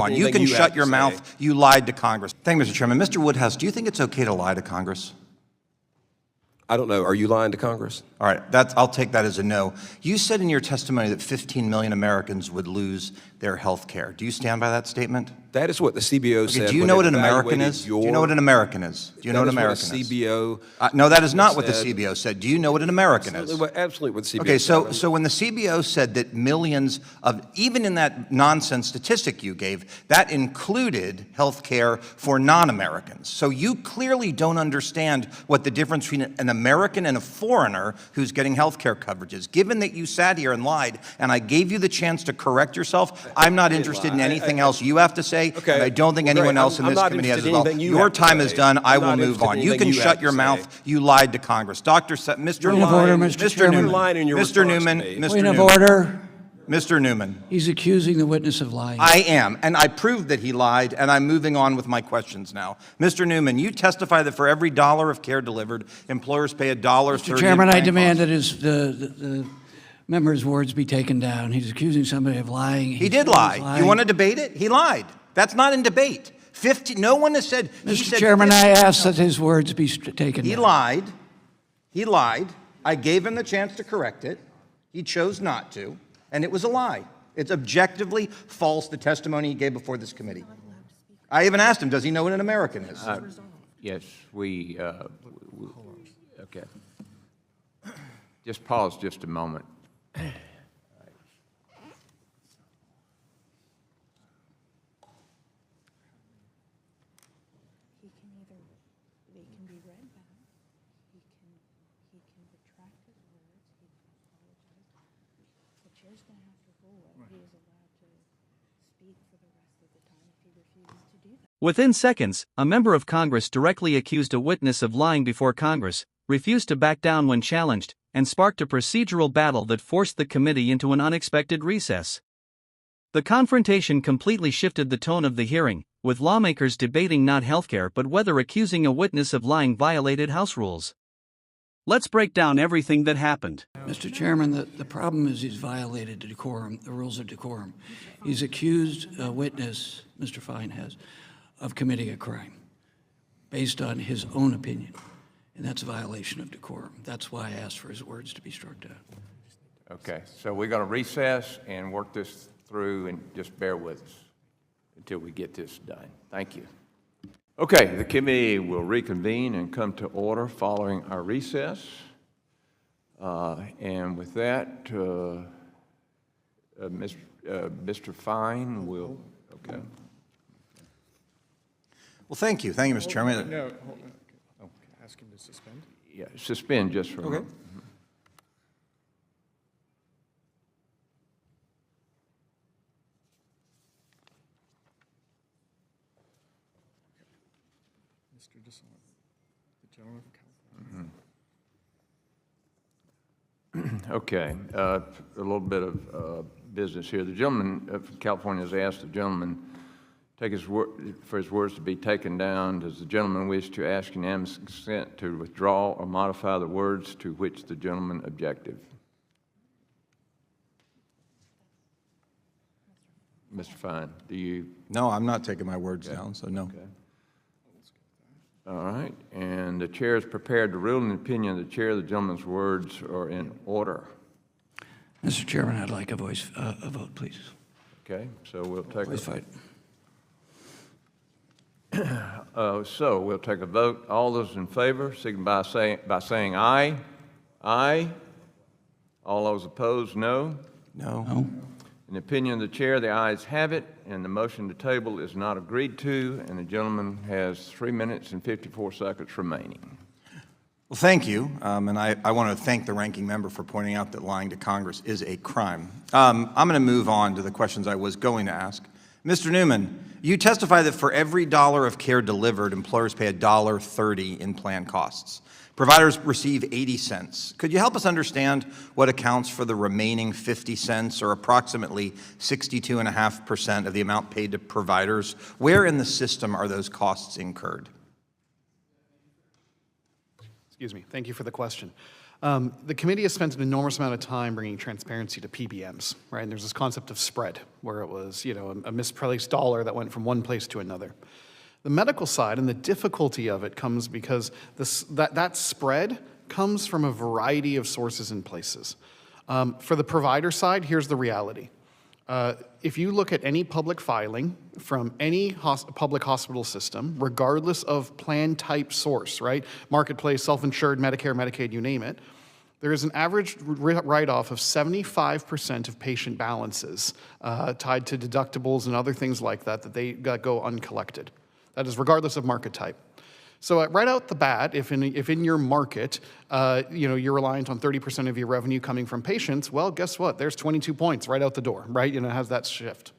on. You can shut your mouth. You lied to Congress. Thank you, Mr. Chairman. Mr. Woodhouse, do you think it's okay to lie to Congress? I don't know. Are you lying to Congress? All right, I'll take that as a no. You said in your testimony that 15 million Americans would lose their health care. Do you stand by that statement? That is what the CBO said. Do you know what an American is? Do you know what an American is? Do you know what an American is? CBO. No, that is not what the CBO said. Do you know what an American is? Absolutely what the CBO Okay, said. so when the CBO said that millions of, even in that nonsense statistic you gave, that included health care for non-Americans. So you clearly don't understand what the difference between an American and a foreigner who's getting health care coverage is. Given that you sat here and lied, and I gave you the chance to correct yourself, I'm not interested in anything else you have to say. Okay. And I don't think anyone else in this committee has as well. Your time is done. I will move on. You can shut your mouth. You lied to Congress. Mr. Newman. Point of order. Mr. Newman. He's accusing the witness of lying. I am, and I proved that he lied, and I'm moving on with my questions now. Mr. Newman, you testify that for every dollar of care delivered, employers pay $1.30. Mr. Chairman, I demand that the member's words be taken down. He's accusing somebody of lying. He did lie. You want to debate it? He lied. That's not in debate. No one has said. Mr. Chairman, I ask that his words be taken down. He lied. He lied. I gave him the chance to correct it. He chose not to, and it was a lie. It's objectively false, the testimony he gave before this committee. I even asked him, does he know what an American is? Yes, okay. Just pause just a moment. They can be read back. He can retract his words. He can apologize. The chair's going to have to rule it. He is allowed to speak for the rest of the time if he refuses to do that. Within seconds, a member of Congress directly accused a witness of lying before Congress, refused to back down when challenged, and sparked a procedural battle that forced the committee into an unexpected recess. The confrontation completely shifted the tone of the hearing, with lawmakers debating not healthcare but whether accusing a witness of lying violated House rules. Let's break down everything that happened. Mr. Chairman, the problem is he's violated decorum, the rules of decorum. He's accused a witness, Mr. Fine has, of committing a crime based on his own opinion, and that's a violation of decorum. That's why I asked for his words to be struck down. Okay, so we're going to recess and work this through, and just bear with us until we get this done. Thank you. Okay, the committee will reconvene and come to order following our recess. And with that, Mr. Fine will, okay. Well, thank you. Thank you, Mr. Chairman. No, hold on. Oh, ask him to suspend? Yeah, suspend just for a moment. Mr. DeSant, the gentleman from California. Okay, a little bit of business here. The gentleman from California has asked the gentleman take for his words to be taken down. Does the gentleman wish to ask unanimous consent to withdraw or modify the words to which the gentleman objected? Mr. Fine, do you? No, I'm not taking my words down, so no. Okay. All right, and the chair is prepared to rule in the opinion of the chair. The gentleman's words are in order. Mr. Chairman, I'd like a vote, please. Okay, so we'll take Voice vote. So we'll take a vote. All those in favor, signify by saying aye. Aye. All those opposed, no. No. In the opinion of the chair, the ayes have it, and the motion to table is not agreed to, and the gentleman has 3 minutes and 54 seconds remaining. Well, thank you, and I want to thank the ranking member for pointing out that lying to Congress is a crime. I'm going to move on to the questions I was going to ask. Mr. Newman, you testify that for every dollar of care delivered, employers pay $1.30 in plan costs. Providers receive 80 cents. Could you help us understand what accounts for the remaining 50 cents, or approximately 62.5% of the amount paid to providers? Where in the system are those costs incurred? Excuse me. Thank you for the question. The committee has spent an enormous amount of time bringing transparency to PBMs, right? And there's this concept of spread, where it was, a misplaced dollar that went from one place to another. The medical side and the difficulty of it comes because that spread comes from a variety of sources and places. For the provider side, here's the reality. If you look at any public filing from any public hospital system, regardless of plan type source, right? Marketplace, self-insured, Medicare, Medicaid, you name it, there is an average write-off of 75% of patient balances tied to deductibles and other things like that they go uncollected. That is regardless of market type. So right out the bat, if in your market, you're reliant on 30% of your revenue coming from patients, well, guess what? There's 22 points right out the door, right? It has that shift.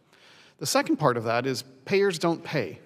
The second part of that is payers don't pay.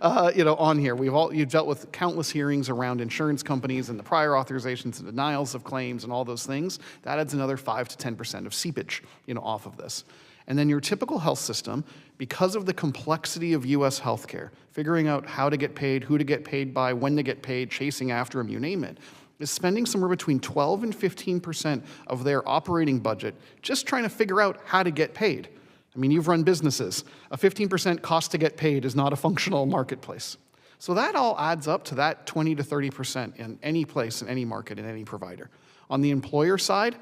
On here, you've dealt with countless hearings around insurance companies and the prior authorizations and denials of claims and all those things. That adds another 5 to 10% of seepage, off of this. And then your typical health system, because of the complexity of U.S. healthcare, figuring out how to get paid, who to get paid by, when to get paid, chasing after them, you name it, is spending somewhere between 12 and 15% of their operating budget just trying to figure out how to get paid. I mean, you've run businesses. A 15% cost to get paid is not a functional marketplace. So that all adds up to that 20 to 30% in any place, in any market, in any provider. On the employer side,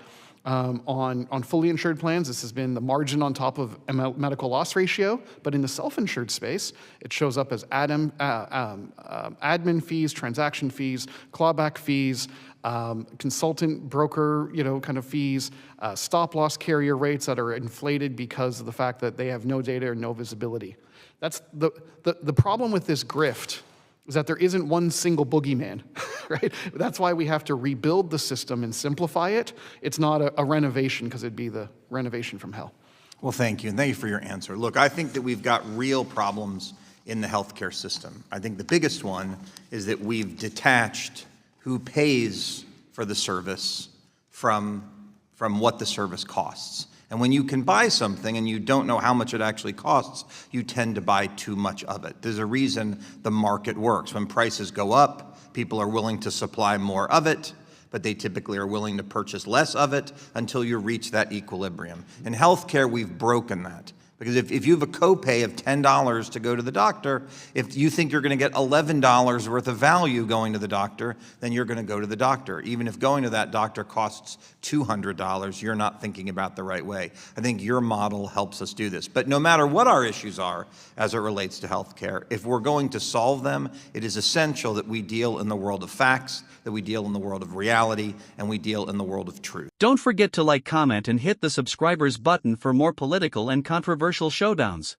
on fully insured plans, this has been the margin on top of a medical loss ratio, but in the self-insured space, it shows up as admin fees, transaction fees, clawback fees, consultant broker, kind of fees, stop-loss carrier rates that are inflated because of the fact that they have no data or no visibility. That's the problem with this grift is that there isn't one single boogeyman, right? That's why we have to rebuild the system and simplify it. It's not a renovation, because it'd be the renovation from hell. Well, thank you, and thank you for your answer. Look, I think that we've got real problems in the healthcare system. I think the biggest one is that we've detached who pays for the service from what the service costs. And when you can buy something and you don't know how much it actually costs, you tend to buy too much of it. There's a reason the market works. When prices go up, people are willing to supply more of it, but they typically are willing to purchase less of it until you reach that equilibrium. In healthcare, we've broken that. Because if you have a copay of $10 to go to the doctor, if you think you're going to get $11 worth of value going to the doctor, then you're going to go to the doctor. Even if going to that doctor costs $200, you're not thinking about the right way. I think your model helps us do this. But no matter what our issues are as it relates to healthcare, if we're going to solve them, it is essential that we deal in the world of facts, that we deal in the world of reality, and we deal in the world of truth. Don't forget to like, comment, and hit the subscribers button for more political and controversial showdowns.